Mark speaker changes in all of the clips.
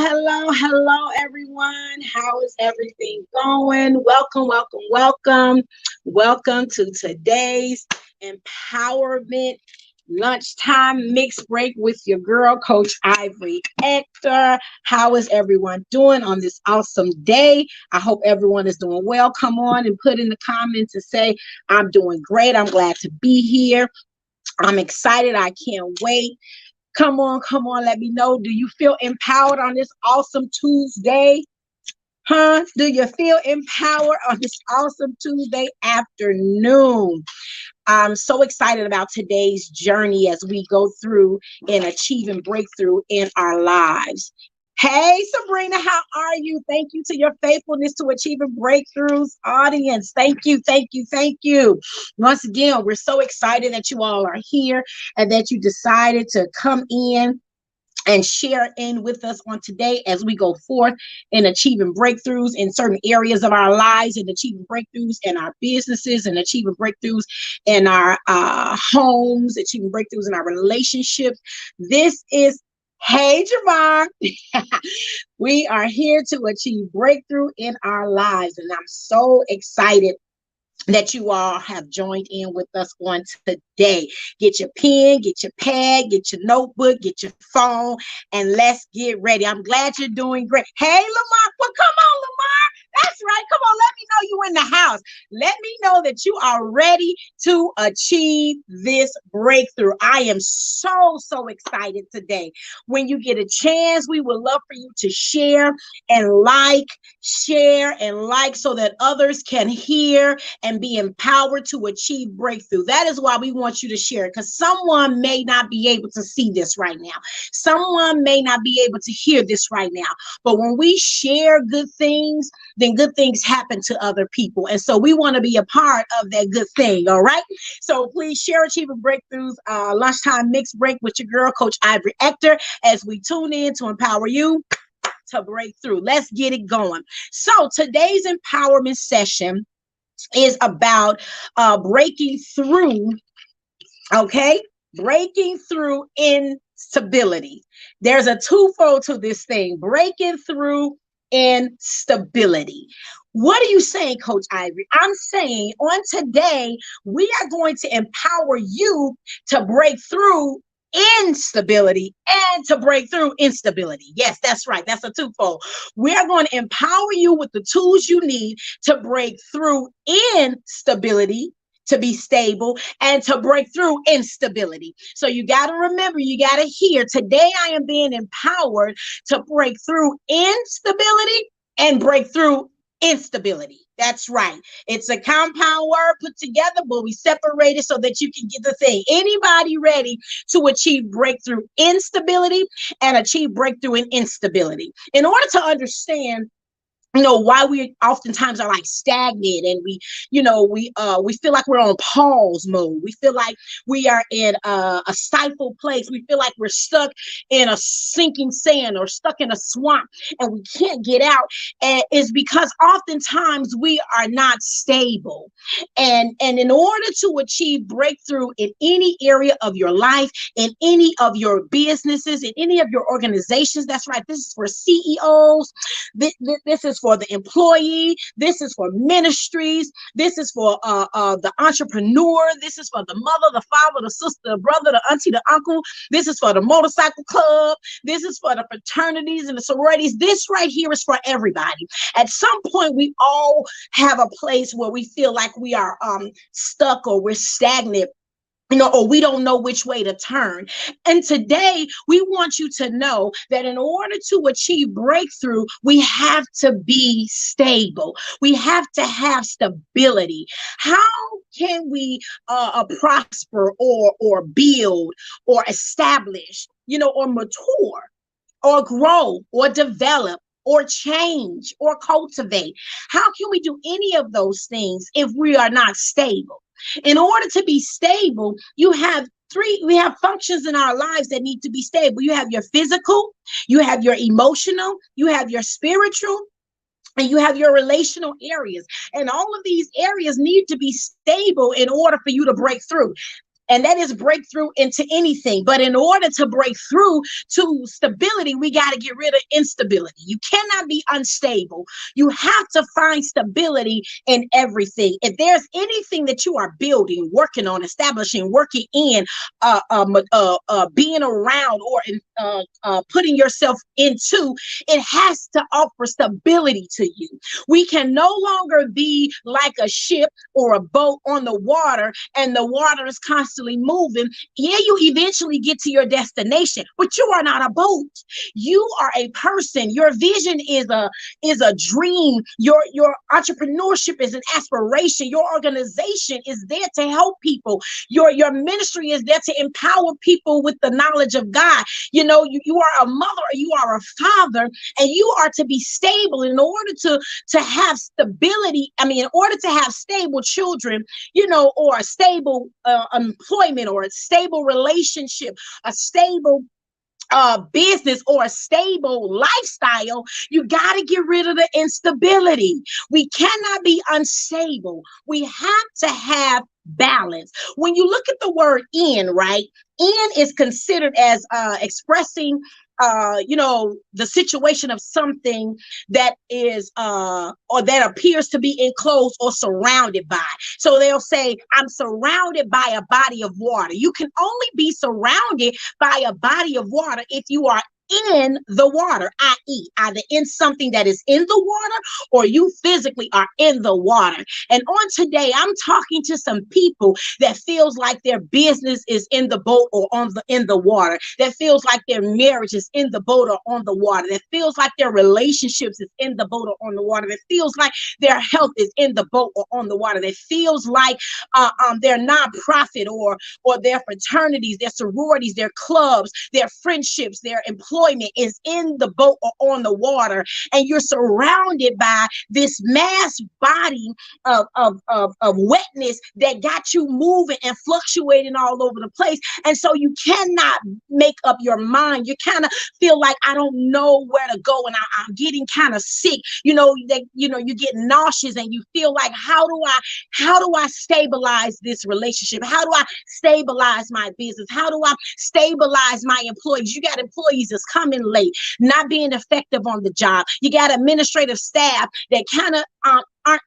Speaker 1: hello, everyone. How is everything going? Welcome to today's empowerment lunchtime mix break with your girl, Coach Ivory Hector. How is everyone doing on this awesome day? I hope everyone is doing well. Come on and put in the comments and say, I'm doing great. I'm glad to be here. I'm excited. I can't wait. Come on, let me know. Do you feel empowered on this awesome Tuesday? Huh? Do you feel empowered on this awesome Tuesday afternoon? I'm so excited about today's journey as we go through and achieve and breakthrough in our lives. Hey, Sabrina, how are you? Thank you to your faithfulness to achieving breakthroughs audience. Thank you. Once again, we're so excited that you all are here and that you decided to come in and share in with us on today as we go forth in achieving breakthroughs in certain areas of our lives and achieving breakthroughs in our businesses and achieving breakthroughs in our homes, achieving breakthroughs in our relationships. This is Hey, Javon. We are here to achieve breakthrough in our lives, and I'm so excited that you all have joined in with us on today. Get your pen, get your pad, get your notebook, get your phone, and let's get ready. I'm glad you're doing great. Hey, Lamar, well, come on, Lamar. That's right. Come on, let me know you in the house. Let me know that you are ready to achieve this breakthrough. I am so excited today. When you get a chance, we would love for you to share and like so that others can hear and be empowered to achieve breakthrough. That is why we want you to share it, because someone may not be able to see this right now. Someone may not be able to hear this right now. But when we share good things, then good things happen to other people. And so we want to be a part of that good thing. All right. So please share Achieving Breakthroughs lunchtime mix break with your girl, Coach Ivory Hector, as we tune in to empower you to break through. Let's get it going. So today's empowerment session is about breaking through, okay? Breaking through instability. There's a twofold to this thing, breaking through instability. What are you saying, Coach Ivory? I'm saying on today, we are going to empower you to break through instability and to break through instability. Yes, that's right. That's a twofold. We are going to empower you with the tools you need to break through instability, to be stable, and to break through instability. So you got to remember, you got to hear, today I am being empowered to break through instability and break through instability. That's right. It's a compound word put together, but we separate it so that you can get the thing. Anybody ready to achieve breakthrough instability and achieve breakthrough in instability? In order to understand why we oftentimes are like stagnant, and we feel like we're on pause mode. We feel like we are in a stifled place. We feel like we're stuck in a sinking sand or stuck in a swamp and we can't get out. And it's because oftentimes we are not stable. And in order to achieve breakthrough in any area of your life, in any of your businesses, in any of your organizations, that's right. This is for CEOs. This is for the employee. This is for ministries. This is for the entrepreneur. This is for the mother, the father, the sister, the brother, the auntie, the uncle. This is for the motorcycle club. This is for the fraternities and the sororities. This right here is for everybody. At some point, we all have a place where we feel like we are stuck or we're stagnant, or we don't know which way to turn. And today we want you to know that in order to achieve breakthrough, we have to be stable. We have to have stability. How can we prosper or build or establish, or mature or grow or develop or change or cultivate? How can we do any of those things if we are not stable? In order to be stable, we have functions in our lives that need to be stable. You have your physical, you have your emotional, you have your spiritual, and you have your relational areas. And all of these areas need to be stable in order for you to break through. And that is breakthrough into anything. But in order to break through to stability, we got to get rid of instability. You cannot be unstable. You have to find stability in everything. If there's anything that you are building, working on, establishing, working in, being around, or putting yourself into, it has to offer stability to you. We can no longer be like a ship or a boat on the water, and the water is constantly moving. Yeah, you eventually get to your destination, but you are not a boat. You are a person. Your vision is a dream. Your entrepreneurship is an aspiration. Your organization is there to help people. Your ministry is there to empower people with the knowledge of God. You know, you are a mother, or you are a father, and you are to be stable. In order to have stability, I mean, in order to have stable children, you know, or a stable employment, or a stable relationship, a stable business, or a stable lifestyle, you got to get rid of the instability. We cannot be unstable. We have to have balance. When you look at the word in, right? In is considered as expressing you know, the situation of something that is or that appears to be enclosed or surrounded by. So they'll say, I'm surrounded by a body of water. You can only be surrounded by a body of water if you are in the water, i.e., either in something that is in the water, or you physically are in the water. And on today, I'm talking to some people that feels like their business is in the boat or in the water, that feels like their marriage is in the boat or on the water, that feels like their relationships is in the boat or on the water, that feels like their health is in the boat or on the water, that feels like their nonprofit or their fraternities, their sororities, their clubs, their friendships, their employment is in the boat or on the water, and you're surrounded by this mass body of wetness that got you moving and fluctuating all over the place. And so you cannot make up your mind. You kind of feel like, I don't know where to go, and I'm getting kind of sick. You know, you get nauseous, and you feel like, how do I stabilize this relationship? How do I stabilize my business? How do I stabilize my employees? You got employees that's coming late, not being effective on the job. You got administrative staff that kind of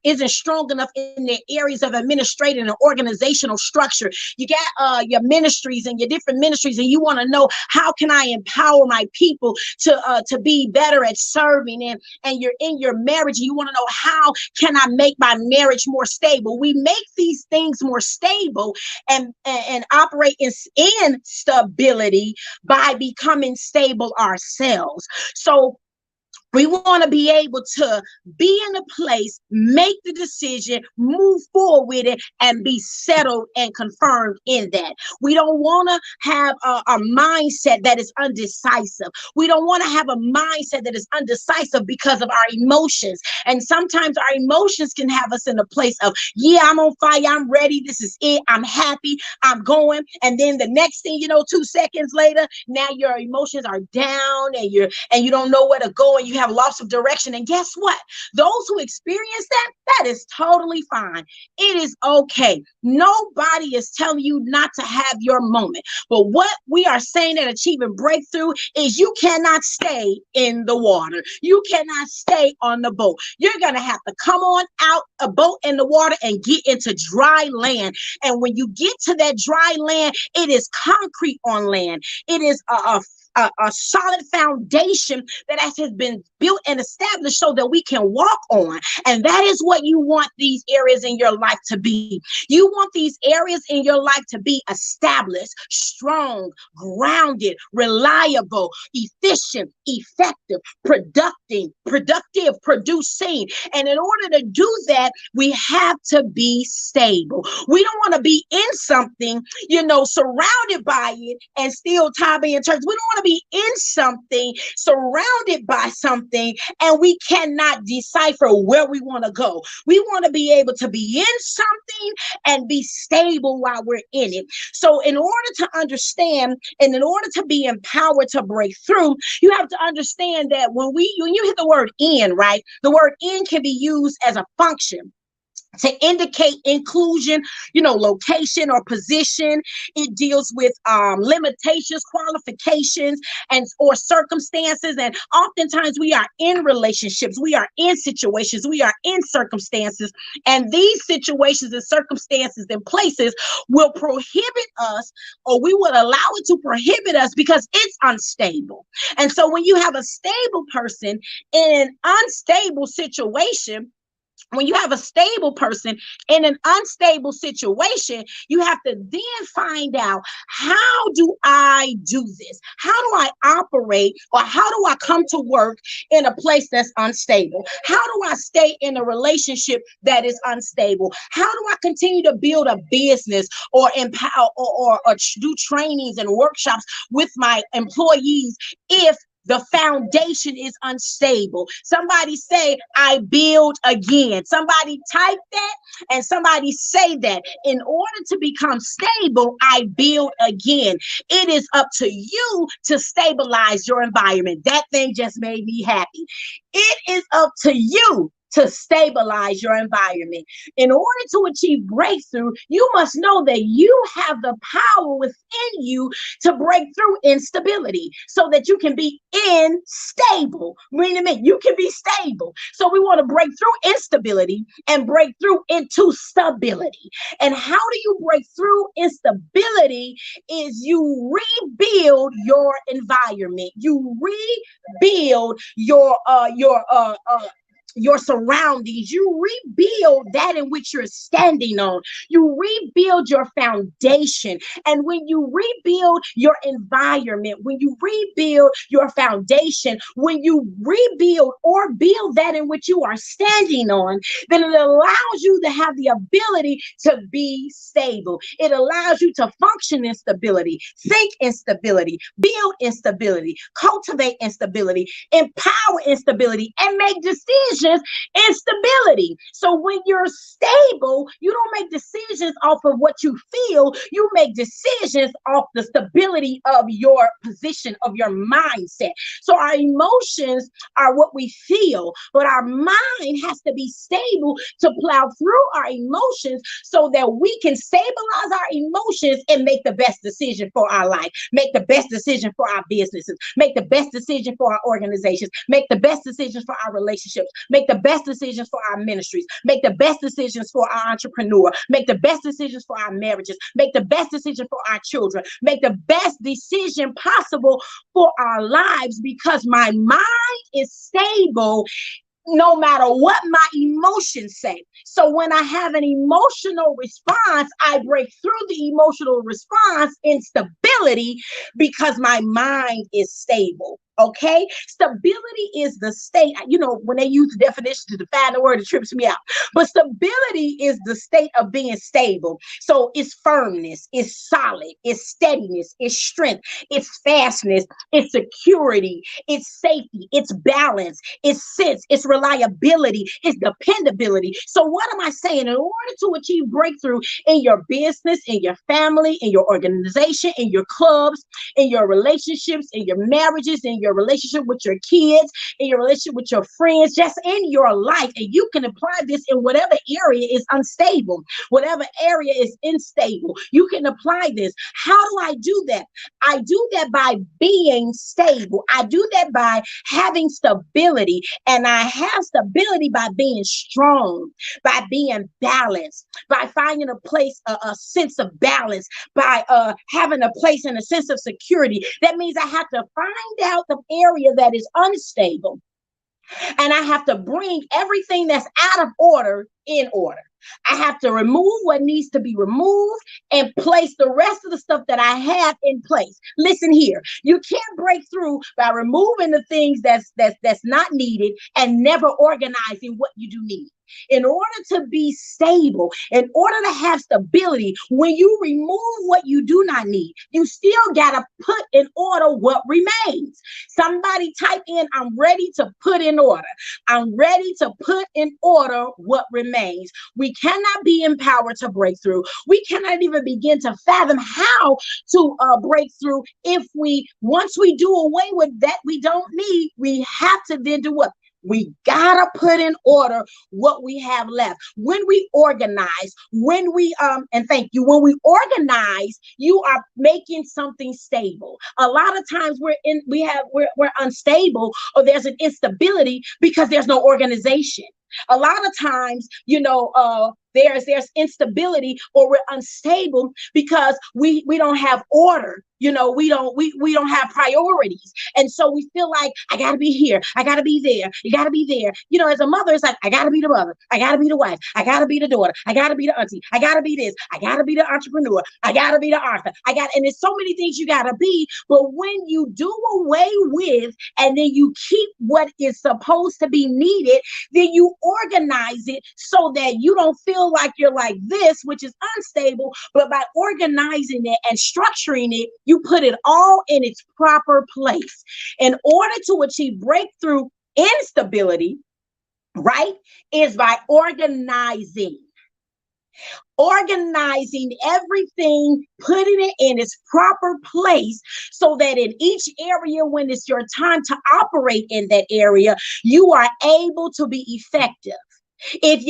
Speaker 1: isn't strong enough in their areas of administrative and organizational structure. You got your ministries and your different ministries, and you want to know, how can I empower my people to be better at serving? And you're in your marriage, and you want to know, how can I make my marriage more stable? We make these things more stable and operate in stability by becoming stable ourselves. So we want to be able to be in a place, make the decision, move forward with it, and be settled and confirmed in that. We don't want to have a mindset that is undecisive. We don't want to have a mindset that is undecisive because of our emotions. And sometimes our emotions can have us in a place of, yeah, I'm on fire, I'm ready, this is it, I'm happy, I'm going. And then the next thing you know, 2 seconds later, now your emotions are down, and you don't know where to go, and you have loss of direction. And guess what? Those who experience that is totally fine. It is okay. Nobody is telling you not to have your moment. But what we are saying at Achieving Breakthrough is, you cannot stay in the water. You cannot stay on the boat. You're going to have to come on out a boat in the water and get into dry land. And when you get to that dry land, it is concrete on land. It is a solid foundation that has been built and established so that we can walk on. And that is what you want these areas in your life to be. You want these areas in your life to be established, strong, grounded, reliable, efficient, effective, productive, producing. And in order to do that, we have to be stable. We don't want to be in something, surrounded by it and still tithing in church. We don't want to be in something, surrounded by something, and we cannot decipher where we want to go. We want to be able to be in something and be stable while we're in it. So in order to understand and in order to be empowered to break through, you have to understand that when you hit the word in, right? The word in can be used as a function. to indicate inclusion, location or position. It deals with limitations, qualifications, and or circumstances. And oftentimes we are in relationships, we are in situations, we are in circumstances, and these situations and circumstances and places will prohibit us, or we would allow it to prohibit us because it's unstable. And so when you have a stable person in an unstable situation, when you have a stable person in an unstable situation, you have to then find out, how do I do this? How do I operate, or how do I come to work in a place that's unstable? How do I stay in a relationship that is unstable? How do I continue to build a business or empower or do trainings and workshops with my employees if the foundation is unstable? Somebody say, I build again. Somebody type that, and somebody say that. In order to become stable, I build again. It is up to you to stabilize your environment. That thing just made me happy. It is up to you to stabilize your environment. In order to achieve breakthrough, you must know that you have the power within you to break through instability so that you can be stable. Meaning you can be stable. So we want to break through instability and break through into stability. And how do you break through instability? Is you rebuild your environment. You rebuild your surroundings. You rebuild that in which you're standing on. You rebuild your foundation. And when you rebuild your environment, when you rebuild your foundation, when you rebuild or build that in which you are standing on, then it allows you to have the ability to be stable. It allows you to function in stability, think in stability, build in stability, cultivate in stability, empower in stability, and make decisions and stability. So when you're stable, you don't make decisions off of what you feel. You make decisions off the stability of your position, of your mindset. So our emotions are what we feel, but our mind has to be stable to plow through our emotions so that we can stabilize our emotions and make the best decision for our life, make the best decision for our businesses, make the best decision for our organizations, make the best decisions for our relationships, make the best decisions for our ministries, make the best decisions for our entrepreneur, make the best decisions for our marriages, make the best decision for our children, make the best decision possible for our lives, because my mind is stable no matter what my emotions say. So when I have an emotional response, I break through the emotional response in stability because my mind is stable. Okay, stability is the state. When they use the definition to define the word, it trips me out. But stability is the state of being stable. So it's firmness, it's solid, it's steadiness, it's strength, it's fastness, it's security, it's safety, it's balance, it's sense, it's reliability, it's dependability. So what am I saying? In order to achieve breakthrough in your business, in your family, in your organization, in your clubs, in your relationships, in your marriages, in your relationship with your kids, in your relationship with your friends, just in your life. And you can apply this in whatever area is unstable, whatever area is unstable. You can apply this. How do I do that? I do that by being stable. I do that by having stability. And I have stability by being strong, by being balanced, by finding a place, a sense of balance, by having a place and a sense of security. That means I have to find out the area that is unstable, and I have to bring everything that's out of order in order. I have to remove what needs to be removed and place the rest of the stuff that I have in place. Listen here, you can't break through by removing the things that's not needed and never organizing what you do need. In order to be stable, in order to have stability, when you remove what you do not need, you still got to put in order what remains. Somebody type in, I'm ready to put in order. I'm ready to put in order what remains. We cannot be empowered to break through. We cannot even begin to fathom how to break through if once we do away with that we don't need, we have to then do what? We gotta put in order what we have left. When we organize, and thank you, when we organize, you are making something stable. A lot of times we're unstable, or there's an instability because there's no organization. A lot of times, there's instability, or we're unstable because we don't have order. We don't have priorities. And so we feel like, I gotta be here, I gotta be there, you gotta be there. As a mother, it's like, I gotta be the mother, I gotta be the wife, I gotta be the daughter, I gotta be the auntie, I gotta be this, I gotta be the entrepreneur, I gotta be the author, and there's so many things you gotta be. But when you do away with, and then you keep what is supposed to be needed, then you organize it so that you don't feel like you're like this, which is unstable. But by organizing it and structuring it, you put it all in its proper place. In order to achieve breakthrough instability, right, is by organizing everything, putting it in its proper place, so that in each area, when it's your time to operate in that area, you are able to be effective. If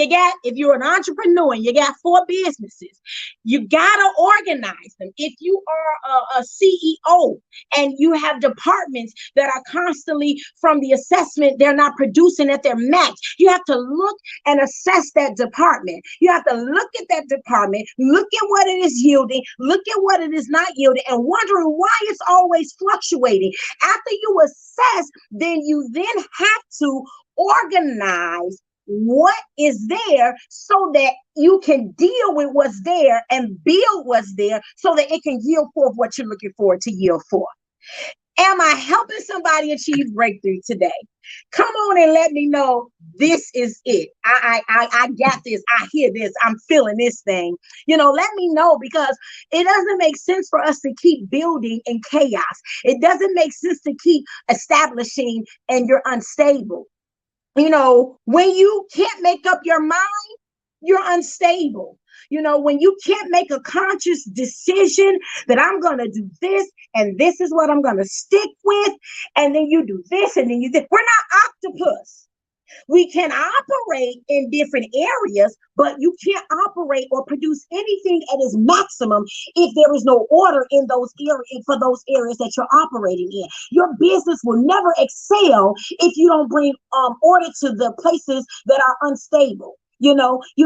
Speaker 1: you're an entrepreneur and you got 4 businesses, you gotta organize them. If you are a CEO and you have departments that are constantly, from the assessment, they're not producing at their max, you have to look and assess that department. You have to look at that department, look at what it is yielding, look at what it is not yielding, and wondering why it's always fluctuating. After you assess, then you have to organize what is there, so that you can deal with what's there and build what's there, so that it can yield forth what you're looking for to yield for. Am I helping somebody achieve breakthrough today? Come on and let me know this is it. I got this. I hear this. I'm feeling this thing. Let me know, because it doesn't make sense for us to keep building in chaos. It doesn't make sense to keep establishing and you're unstable. When you can't make up your mind, you're unstable. When you can't make a conscious decision that I'm going to do this, and this is what I'm going to stick with, and then you do this, and then you this. We're not octopus. We can operate in different areas, but you can't operate or produce anything at its maximum if there is no order in those areas, for those areas that you're operating in. Your business will never excel if you don't bring order to the places that are unstable. You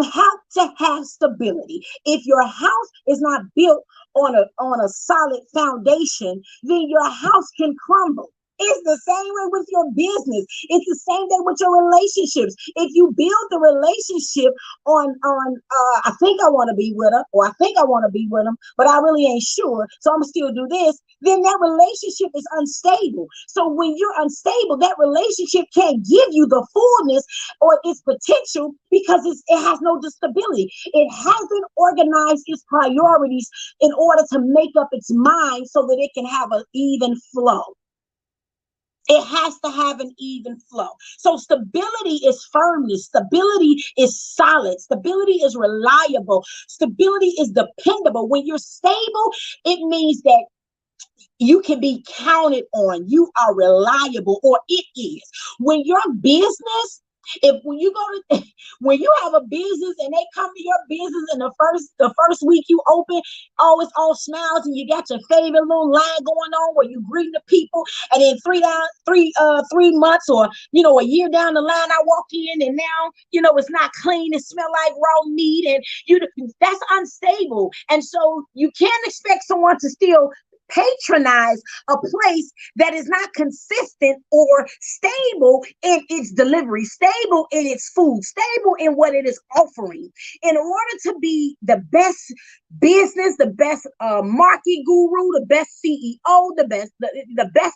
Speaker 1: have to have stability. If your house is not built on a solid foundation, then your house can crumble. It's the same way with your business. It's the same way with your relationships. If you build the relationship on I think I want to be with her, or I think I want to be with him, but I really ain't sure, so I'm gonna still do this, then that relationship is unstable. So when you're unstable, that relationship can't give you the fullness or its potential, because it has no stability. It hasn't organized its priorities in order to make up its mind so that it can have an even flow. It has to have an even flow. So stability is firmness. Stability is solid. Stability is reliable. Stability is dependable. When you're stable, it means that you can be counted on. You are reliable, or it is. When your business, when you have a business and they come to your business, and the first week you open, it's all smiles, and you got your favorite little line going on where you greet the people, and then 3 months, or a year down the line, I walk in, and now it's not clean, it smell like raw meat, and that's unstable. And so you can't expect someone to still patronize a place that is not consistent or stable in its delivery, stable in its food, stable in what it is offering. In order to be the best business, the best market guru, the best CEO, the best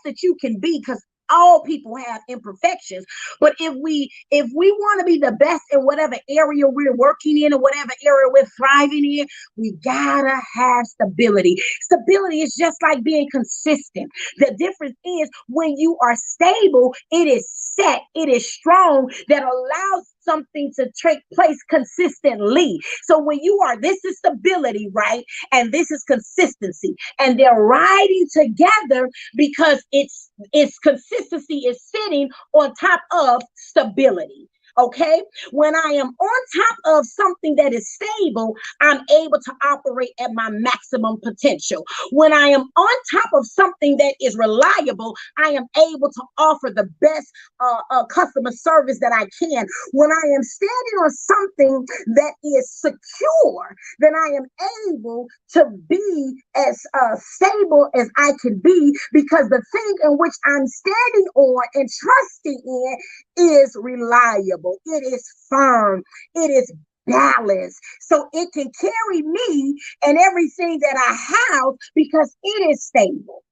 Speaker 1: that you can be, because all people have imperfections. But if we want to be the best in whatever area we're working in, or whatever area we're thriving in, we gotta have stability. Stability is just like being consistent. The difference is, when you are stable, it is set, it is strong, that allows something to take place consistently. So when you are, this is stability, right? And this is consistency. And they're riding together because its consistency is sitting on top of stability. Okay. When I am on top of something that is stable, I'm able to operate at my maximum potential. When I am on top of something that is reliable, I am able to offer the best customer service that I can. When I am standing on something that is secure, then I am able to be as stable as I can be, because the thing in which I'm standing on and trusting in is reliable, it is firm, it is balanced. So it can carry me and everything that I have because it is stable.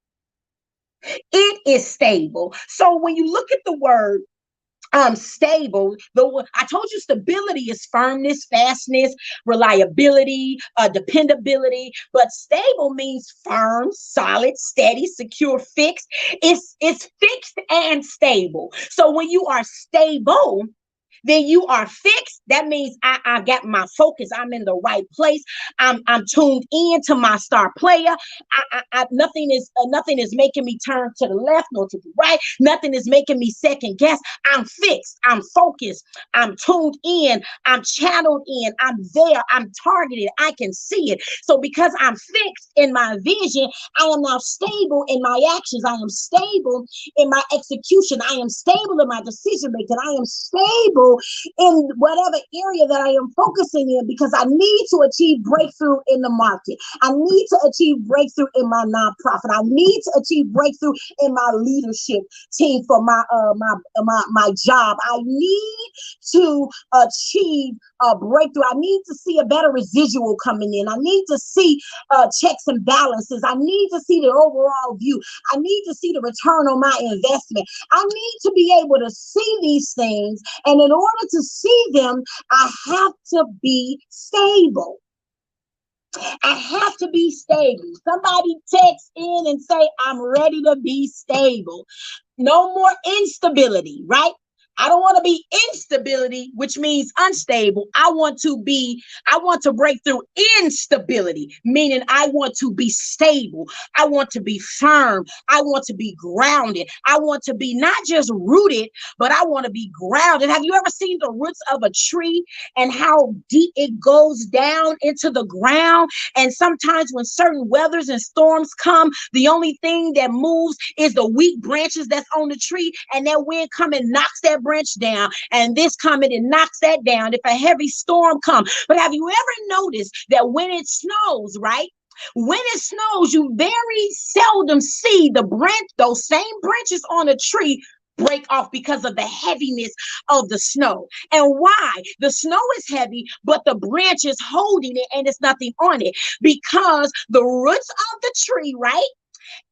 Speaker 1: It is stable. So when you look at the word stable, I told you stability is firmness, fastness, reliability, dependability, but stable means firm, solid, steady, secure, fixed. It's fixed and stable. So when you are stable, then you are fixed. That means I got my focus. I'm in the right place. I'm tuned in to my star player. Nothing is making me turn to the left nor to the right. Nothing is making me second guess. I'm fixed. I'm focused. I'm tuned in. I'm channeled in. I'm there. I'm targeted. I can see it. So because I'm fixed in my vision, I am now stable in my actions. I am stable in my execution. I am stable in my decision making. I am stable in whatever area that I am focusing in, because I need to achieve breakthrough in the market. I need to achieve breakthrough in my nonprofit. I need to achieve breakthrough in my leadership team for my job. I need to achieve a breakthrough. I need to see a better residual coming in. I need to see checks and balances. I need to see the overall view. I need to see the return on my investment. I need to be able to see these things. And in order to see them, I have to be stable. I have to be stable. Somebody text in and say, I'm ready to be stable. No more instability, right? I don't want to be instability, which means unstable. I want to break through instability, meaning I want to be stable. I want to be firm. I want to be grounded. I want to be not just rooted, but I want to be grounded. Have you ever seen the roots of a tree and how deep it goes down into the ground? And sometimes when certain weathers and storms come, the only thing that moves is the weak branches that's on the tree, and that wind come and knocks that branch down, and this coming and knocks that down if a heavy storm comes. But have you ever noticed that when it snows, right? When it snows, you very seldom see those same branches on a tree break off because of the heaviness of the snow. And why? The snow is heavy, but the branch is holding it and there's nothing on it, because the roots of the tree, right?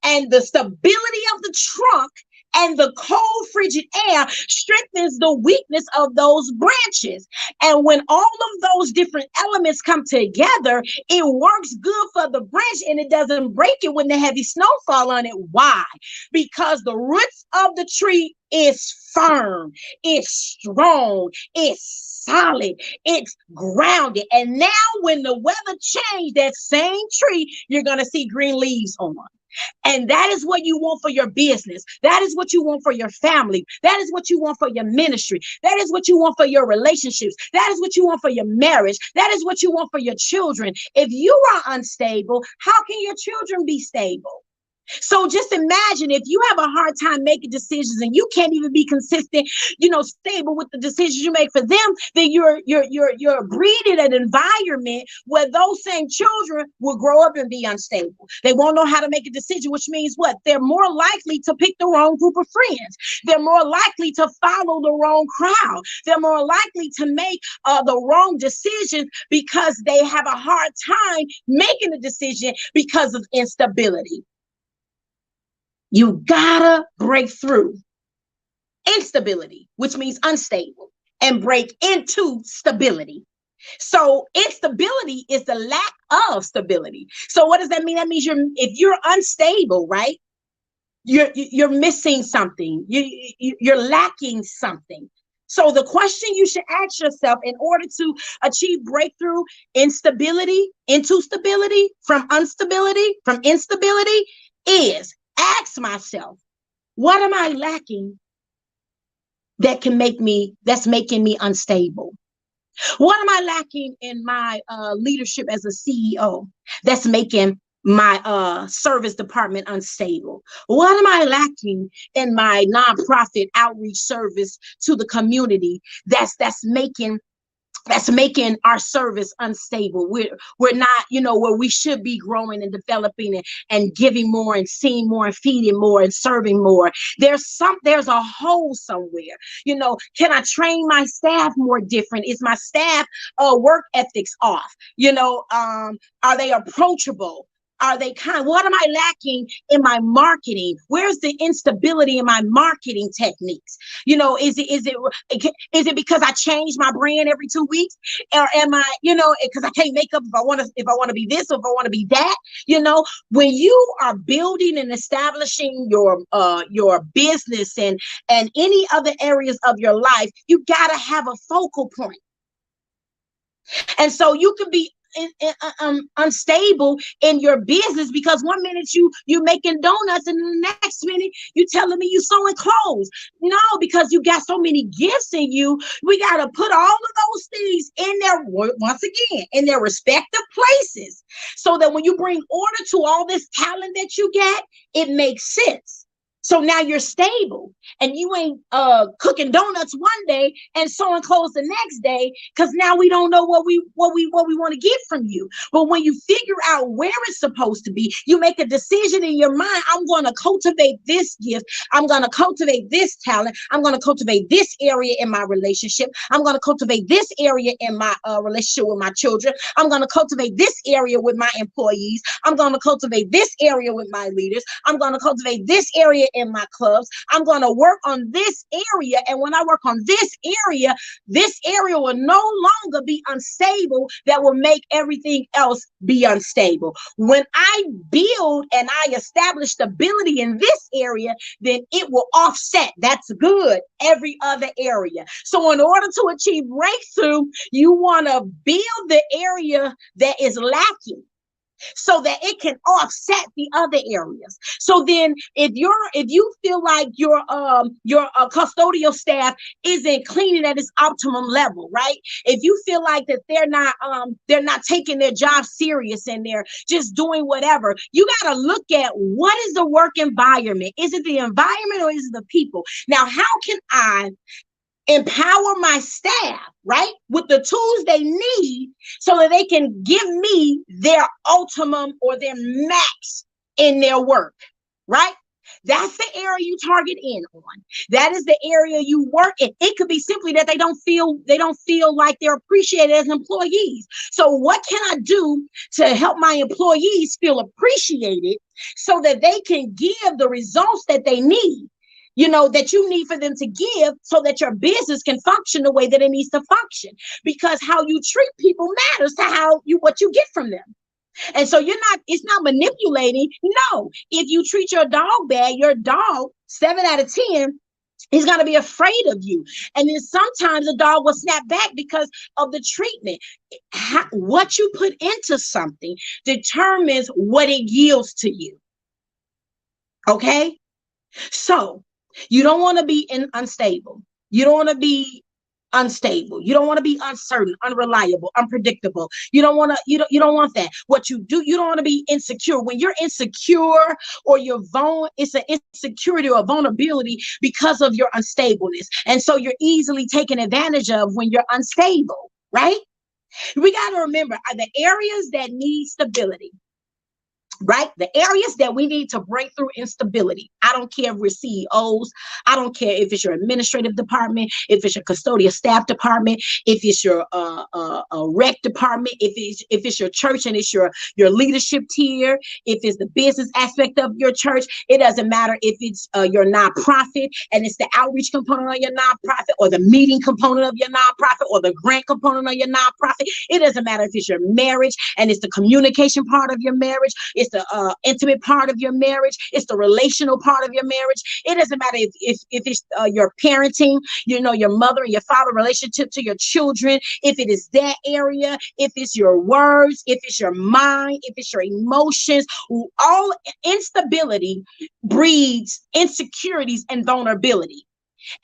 Speaker 1: And the stability of the trunk and the cold, frigid air strengthens the weakness of those branches. And when all of those different elements come together, it works good for the branch and it doesn't break it when the heavy snow fall on it. Why? Because the roots of the tree is firm, it's strong, it's solid, it's grounded. And now when the weather changed, that same tree, you're going to see green leaves on. And that is what you want for your business. That is what you want for your family. That is what you want for your ministry. That is what you want for your relationships. That is what you want for your marriage. That is what you want for your children. If you are unstable, how can your children be stable? So just imagine if you have a hard time making decisions and you can't even be consistent, stable with the decisions you make for them, then you're breeding an environment where those same children will grow up and be unstable. They won't know how to make a decision, which means what? They're more likely to pick the wrong group of friends. They're more likely to follow the wrong crowd. They're more likely to make the wrong decisions because they have a hard time making a decision because of instability. You gotta break through instability, which means unstable, and break into stability. So instability is the lack of stability. So what does that mean? That means if you're unstable, right? You're missing something. You're lacking something. So the question you should ask yourself in order to achieve breakthrough into stability, from instability, is ask myself, what am I lacking that's making me unstable? What am I lacking in my leadership as a CEO that's making my service department unstable? What am I lacking in my nonprofit outreach service to the community that's making our service unstable? We're not, where we should be growing and developing and giving more and seeing more and feeding more and serving more. There's a hole somewhere. Can I train my staff more different? Is my staff work ethics off? Are they approachable? Are they kind? What am I lacking in my marketing? Where's the instability in my marketing techniques? Is it because I change my brand every 2 weeks, or am I, because I can't make up if I want to be this or if I want to be that? When you are building and establishing your business and any other areas of your life, you gotta have a focal point. And so you can be unstable in your business because one minute you making donuts and the next minute you telling me you sewing clothes. No, because you got so many gifts in you. We got to put all of those things in there, once again, in their respective places, so that when you bring order to all this talent that you get, it makes sense. So now you're stable and you ain't cooking donuts one day and sewing clothes the next day, because now we don't know what we want to get from you. But when you figure out where it's supposed to be, you make a decision in your mind. I'm going to cultivate this gift. I'm going to cultivate this talent. I'm going to cultivate this area in my relationship. I'm going to cultivate this area in my relationship with my children. I'm going to cultivate this area with my employees. I'm going to cultivate this area with my leaders. I'm going to cultivate this area in my clubs. I'm going to work on this area. And when I work on this area will no longer be unstable. That will make everything else be unstable. When I build and I establish stability in this area, then it will offset. That's good. Every other area. So in order to achieve breakthrough, you want to build the area that is lacking, so that it can offset the other areas. So then if you feel like your custodial staff isn't cleaning at its optimum level, right? If you feel like that they're not taking their job serious and they're just doing whatever, you got to look at what is the work environment. Is it the environment or is it the people? Now, how can I empower my staff, right, with the tools they need so that they can give me their ultimum or their max in their work, right? That's the area you target in on. That is the area you work in. It could be simply that they don't feel like they're appreciated as employees. So what can I do to help my employees feel appreciated so that they can give the results that they need? That you need for them to give so that your business can function the way that it needs to function. Because how you treat people matters to what you get from them. And so it's not manipulating. No, if you treat your dog bad, your dog, 7 out of 10, he's going to be afraid of you. And then sometimes the dog will snap back because of the treatment. What you put into something determines what it yields to you. Okay? So you don't want to be unstable. You don't want to be unstable. You don't want to be uncertain, unreliable, unpredictable. You don't want want that. What you do, you don't want to be insecure. When you're insecure or it's an insecurity or a vulnerability because of your unstableness. And so you're easily taken advantage of when you're unstable, right? We got to remember the areas that need stability. Right? The areas that we need to break through instability. I don't care if we're CEOs. I don't care if it's your administrative department, if it's your custodial staff department, if it's your rec department, if it's your church and it's your leadership tier, if it's the business aspect of your church. It doesn't matter if it's your nonprofit and it's the outreach component of your nonprofit, or the meeting component of your nonprofit, or the grant component of your nonprofit. It doesn't matter if it's your marriage and it's the communication part of your marriage. It's it's the intimate part of your marriage, it's the relational part of your marriage. It doesn't matter if it's your parenting, your mother and your father relationship to your children, if it is that area, if it's your words, if it's your mind, if it's your emotions. All instability breeds insecurities and vulnerability.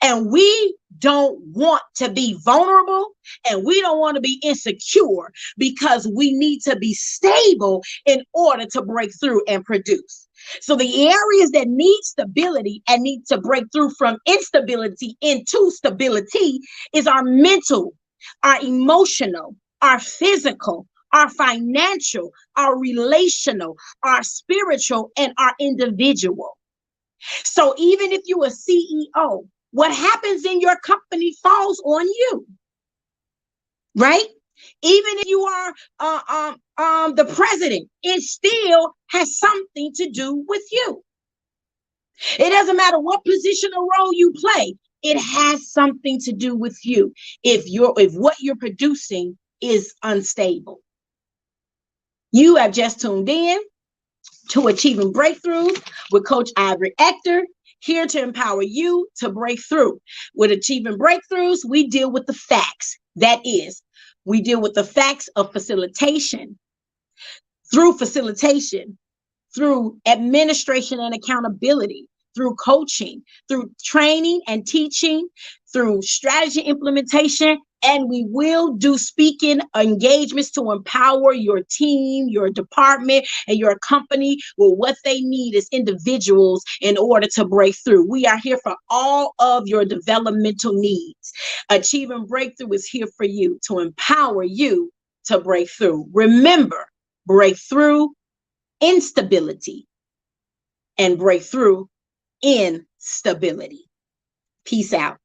Speaker 1: And we don't want to be vulnerable, and we don't want to be insecure, because we need to be stable in order to break through and produce. So the areas that need stability and need to break through from instability into stability is our mental, our emotional, our physical, our financial, our relational, our spiritual, and our individual. So even if you're a CEO, what happens in your company falls on you, right? Even if you are the president, it still has something to do with you. It doesn't matter what position or role you play. It has something to do with you if what you're producing is unstable. You have just tuned in to Achieving Breakthroughs with Coach Ivory Ector, here to empower you to break through. With Achieving Breakthroughs, we deal with the facts. That is, we deal with the facts of facilitation, through administration and accountability, through coaching, through training and teaching, through strategy implementation, and we will do speaking engagements to empower your team, your department, and your company with what they need as individuals in order to break through. We are here for all of your developmental needs. Achieving Breakthrough is here for you, to empower you to break through. Remember, break through instability and break through in stability. Peace out.